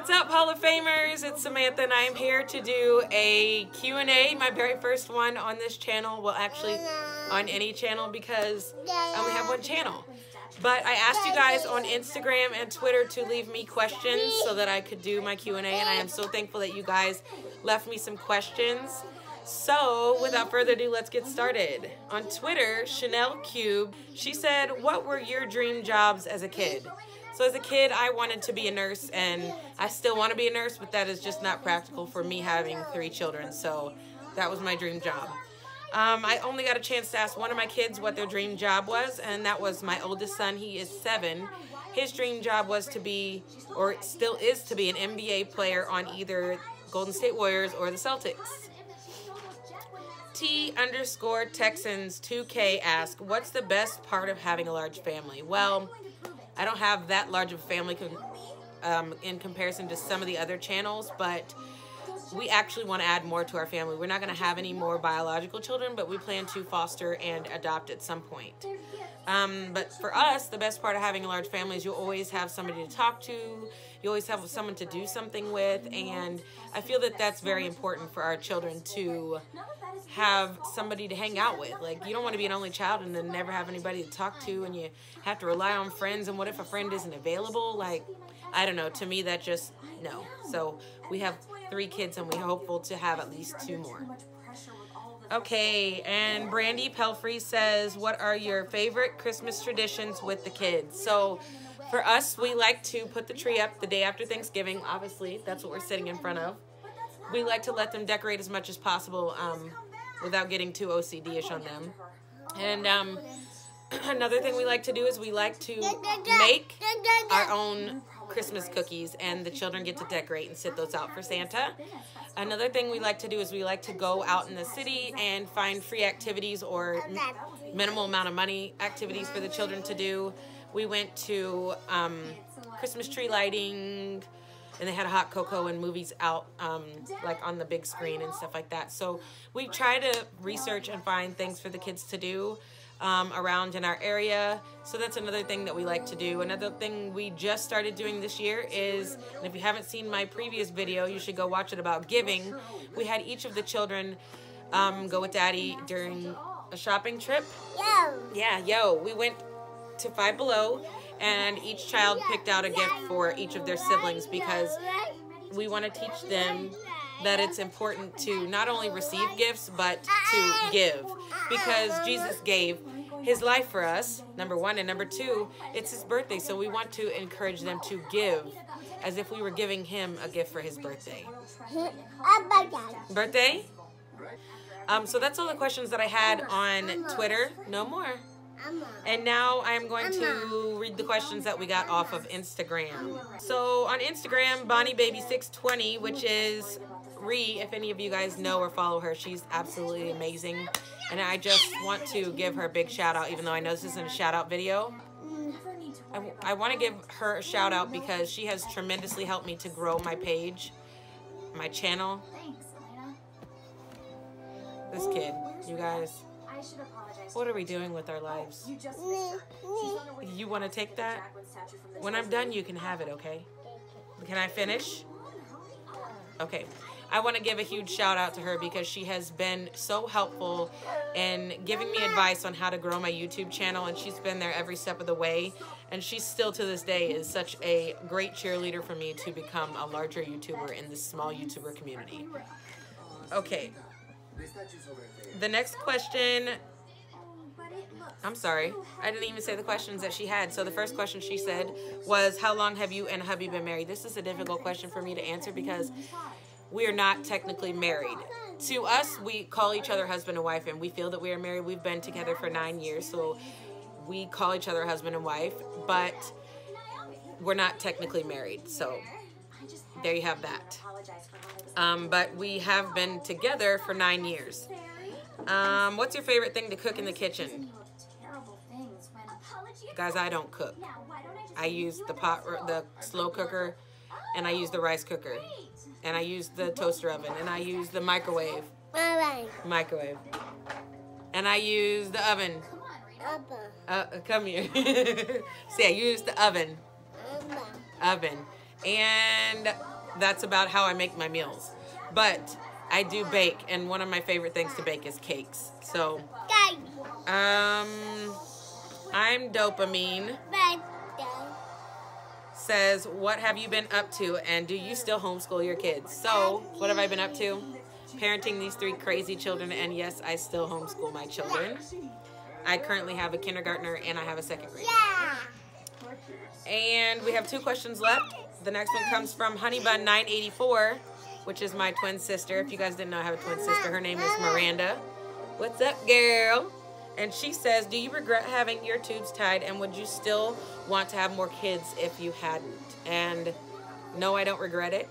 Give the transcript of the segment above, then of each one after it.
What's up, Hall of Famers? It's Samantha, and I am here to do a Q&A, my very first one on this channel. Well, actually, on any channel, because I only have one channel. But I asked you guys on Instagram and Twitter to leave me questions so that I could do my Q&A, and I am so thankful that you guys left me some questions. So, without further ado, let's get started. On Twitter, Chanel Cube, she said, what were your dream jobs as a kid? So as a kid, I wanted to be a nurse, and I still want to be a nurse, but that is just not practical for me having 3 children. So that was my dream job. I only got a chance to ask one of my kids what their dream job was, and that was my oldest son. He is 7. His dream job was to be, or still is to be, an NBA player on either Golden State Warriors or the Celtics. T_Texans2K asked, what's the best part of having a large family? Well, I don't have that large of a family in comparison to some of the other channels, but we actually want to add more to our family. We're not going to have any more biological children, but we plan to foster and adopt at some point. But for us, the best part of having a large family is you always have somebody to talk to. You always have someone to do something with, and I feel that that's very important for our children to have somebody to hang out with. Like, you don't want to be an only child and then never have anybody to talk to, and you have to rely on friends, and what if a friend isn't available? Like, I don't know, to me that just, no. So we have 3 kids, and we're hopeful to have at least 2 more. Okay, and Brandy Pelfrey says, what are your favorite Christmas traditions with the kids? So for us, we like to put the tree up the day after Thanksgiving. Obviously, that's what we're sitting in front of. We like to let them decorate as much as possible without getting too OCD-ish on them. And another thing we like to do is we like to make our own Christmas cookies, and the children get to decorate and sit those out for Santa. Another thing we like to do is we like to go out in the city and find free activities or minimal amount of money activities for the children to do. We went to Christmas tree lighting, and they had a hot cocoa and movies out like on the big screen and stuff like that. So we try to research and find things for the kids to do around in our area. So that's another thing that we like to do. Another thing we just started doing this year is, and if you haven't seen my previous video, you should go watch it, about giving. We had each of the children go with Daddy during a shopping trip. We went to Five Below, and each child picked out a gift for each of their siblings, because we want to teach them that it's important to not only receive gifts, but to give, because Jesus gave his life for us, number 1, and number 2, it's his birthday, so we want to encourage them to give as if we were giving him a gift for his birthday. Birthday? So that's all the questions that I had on Twitter. No more. And now I am going to read the questions that we got off of Instagram. So on Instagram, BonnieBaby620, which is Ree, if any of you guys know or follow her, she's absolutely amazing. And I just want to give her a big shout out, even though I know this isn't a shout out video. I want to give her a shout out because she has tremendously helped me to grow my page, my channel. This kid, you guys. What are we doing with our lives? You want to take that? When I'm done, you can have it, okay? Can I finish? Okay. I want to give a huge shout out to her because she has been so helpful in giving me advice on how to grow my YouTube channel, and she's been there every step of the way, and she still to this day is such a great cheerleader for me to become a larger YouTuber in this small YouTuber community. Okay. The next question, I'm sorry, I didn't even say the questions that she had. So the first question she said was, how long have you and hubby been married? This is a difficult question for me to answer because we are not technically married. To us, we call each other husband and wife, and we feel that we are married. We've been together for 9 years, so we call each other husband and wife, but we're not technically married. So there you have that. But we have been together for 9 years. What's your favorite thing to cook in the kitchen? Guys, I don't cook. I use the slow cooker, and I use the rice cooker, and I use the toaster oven, and I use the microwave, and I use the oven. Come here. See, I use the oven, and that's about how I make my meals. But I do bake, and one of my favorite things to bake is cakes. So, I'm Dopamine says, what have you been up to, and do you still homeschool your kids? So, what have I been up to? Parenting these 3 crazy children, and yes, I still homeschool my children. I currently have a kindergartner, and I have a 2nd grader. And we have 2 questions left. The next one comes from Honeybun984, which is my twin sister. If you guys didn't know, I have a twin sister. Her name is Miranda. What's up, girl? And she says, do you regret having your tubes tied, and would you still want to have more kids if you hadn't? And no, I don't regret it,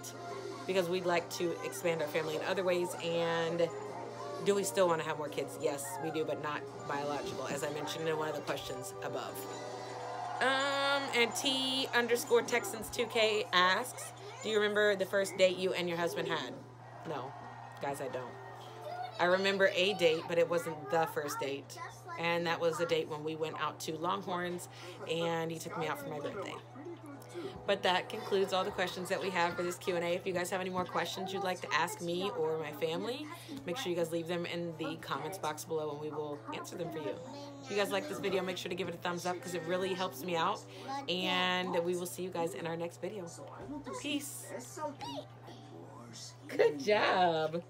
because we'd like to expand our family in other ways. And do we still want to have more kids? Yes, we do, but not biological, as I mentioned in one of the questions above. And T_Texans2K asks, do you remember the first date you and your husband had? No, guys, I don't. I remember a date, but it wasn't the first date. And that was a date when we went out to Longhorns, and he took me out for my birthday. But that concludes all the questions that we have for this Q&A. If you guys have any more questions you'd like to ask me or my family, make sure you guys leave them in the comments box below, and we will answer them for you. If you guys like this video, make sure to give it a thumbs up, because it really helps me out. And we will see you guys in our next video. Peace. Good job.